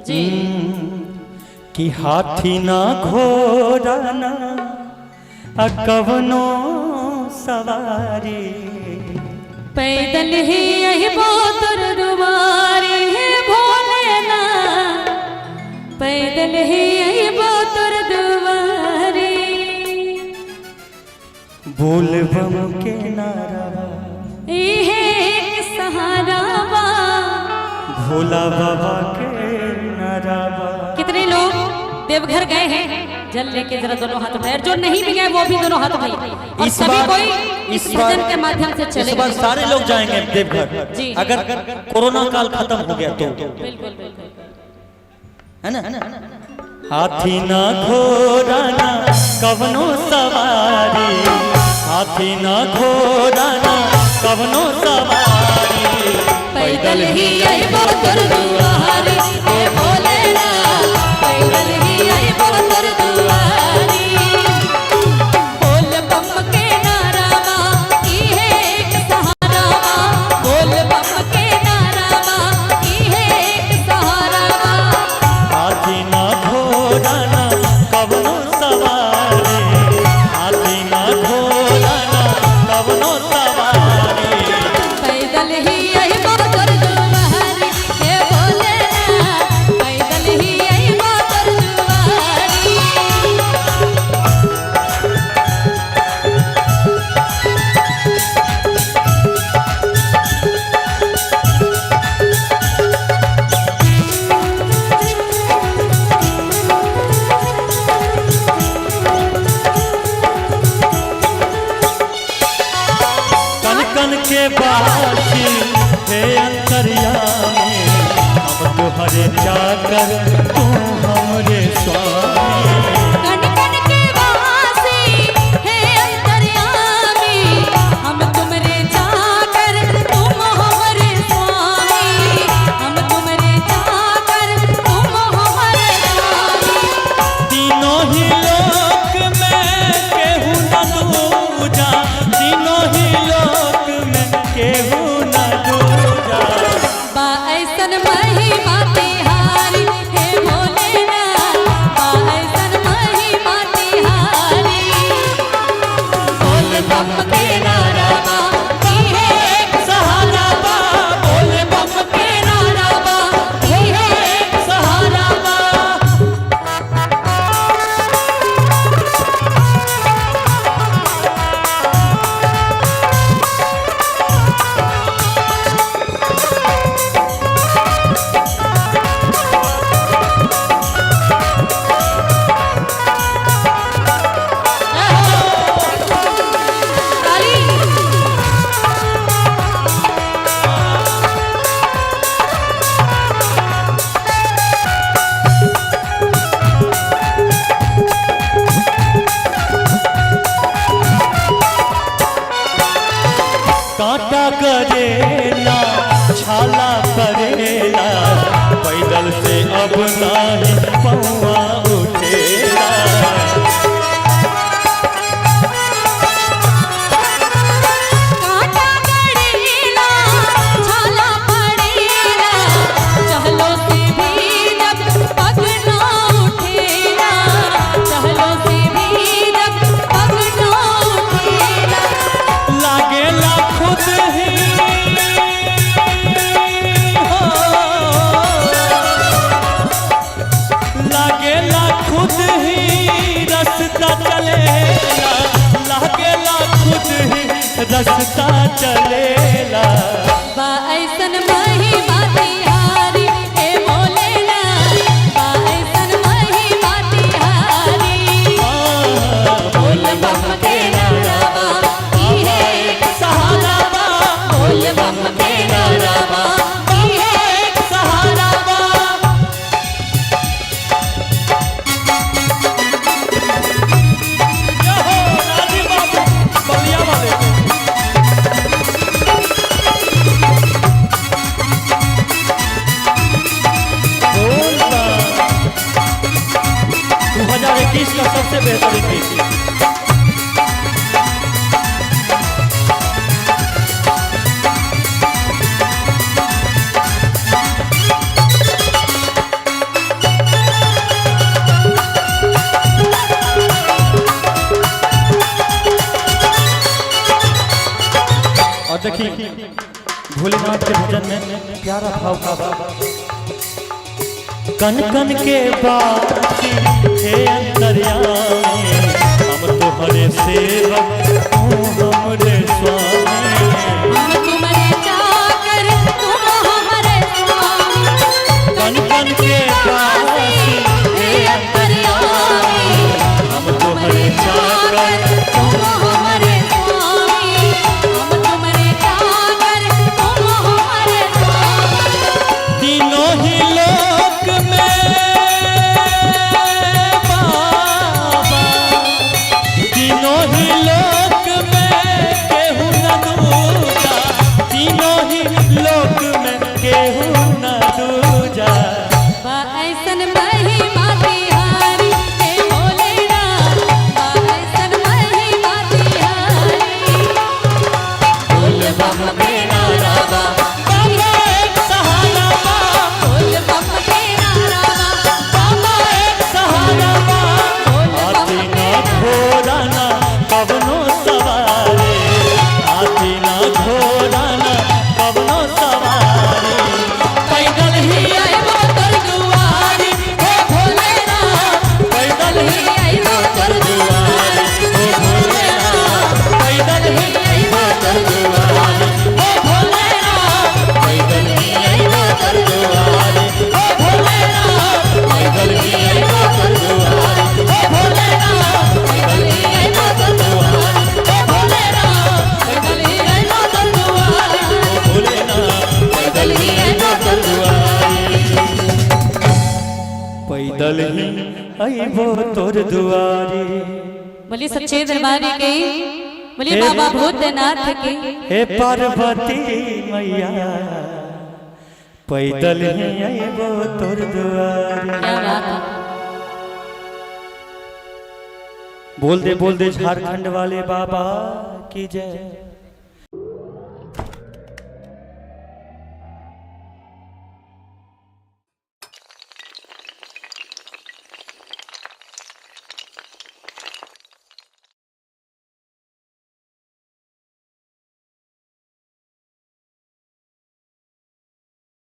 जी कि हाथी ना घोड़ा ना कवनो सवारी, पैदल ही यही बोतर दुआरी है भोलेना, पैदल ही यही बोतर दुआरी। बोल बम के नारा ये एक सहारा बा, भोला बाबा के नारा। कितने लोग देवघर गए हैं जल लेके, जरा दोनों हाथ उठाए, जो नहीं भी गए वो भी दोनों हाथ उठाए। और सभी कोई इस भजन के माध्यम से चले। इस बार सारे लोग जाएंगे देवघर जी। अगर कोरोना काल खत्म हो गया तो। बिल्कुल बिल्कुल है ना। हाथी ना घोड़ा ना कवनो सवारी, हाथी ना घोड़ा ना कवनो सवारी, पैदल ही यही बोतर दुआरी हे भोलेना, पैदल ही यही बोतर दुआरी। बोल बम के नारा बा, इहे एक सहारा बा, बोल बम के नारा बा, इहे एक सहारा बा। हाथी ना घोड़ा ना कवनो सवारी, हाथी ना घोड़ा ना कवनो सवारी, पैदल ही यही बोतर दुआरी हे भोलेना, पैदल ही यही बोतर दुआरी। कन कन के बासी हे अंतर्यामी, हम तुहरे चाकर तू हमरे स्वामी। कन कन के वासी हे अंतर्यामी, हम तुमरे चाकर तुम हमारे स्वामी, हम तुमरे चाकर तुम हमारे स्वामी। तीनों ही लोक में केहू न दूजा, तीनों ही लोक में केहू न दूजा। बा ऐसन महिमा तिहारी हे भोलेना, बा ऐसन महिमा तिहारी। बोल बम के नारा बा, इहे एक सहारा बा, बोल बम के नारा बा, इहे एक सहारा बा। कांटा करेला छाला करेला, पैदल से अब नाही पौआ उठेला। कांटा गड़ेला छाला पड़ेला, चहलो से भी जब पग ना उठेला, चहलो से भी जब पग ना उठेला। लागेला खुद ही हो, लागेला खुद ही रास्ता चलेला, लागेला खुद ही रास्ता चलेला। बा ऐसन महिमा तिहारी हे भोलेना, बा ऐसन महिमा तिहारी। बोल बम के नारा बा, इहे एक सहारा बा, बोल बम के नारा बा, इहे एक सहारा बा। यो हो राजी बाबू बलिया वाले। बोल बा। 2021 का सबसे बेहतरीन गीत। भोलेनाथ के भजन में प्यारा भाव का बाबा कन कन के बाती हे अंतर्यामी हम तुम्हारे सेवक तू हमरे स्वामी हम तुम्हारे चाकर तुम हमारे स्वामी कन कन के बाती हे अंतर्यामी हम तुम्हारे चाकर तुम हमारे स्वामी हम तुम्हारे चाकर तुम हमारे स्वामी तीनों ही लोक में बाबा तीनों ही लोक में केहू न दूजा तीनों ही लोक में केहू न दूजा बा ऐसन महिमा तिहारी हे भोलेनाथ बा ऐसन महिमा तिहारी बोल बम के नारा बा बाबा एक सहारा बा बोल बम के नारा बा बाबा एक सहारा बा बोल बम हाथी ना घोड़ा ना कवनो सवारी हाथी ना घोड़ा ना कवनो सवारी पैदल ही आइबो तोर दुआरी हे भोलेनाथ पैदल ही आइबो तोर दुआरी हे भोलेनाथ पैदल ही आइबो तोर दुआरी हे भोलेनाथ पैदल ही आइबो तोर दुआरी हे भोलेनाथ पैदल ही आइबो तोर दुआरी हे भोलेनाथ आइबो तोर दुआरी हे भोलेनाथ आइबो तोर दुआरी भोलेनाथ पैदल ही आइबो तोर दुआरी पैदल ही अइबो तोर दुआरी बोलिए सच्चे दरबारी के बोलिए बाबा भूतनाथ के हे पार्वती मैया पैदल ही अइबो तोर दुआरी क्या बात है बोल दे झारखंड वाले बाबा की जय।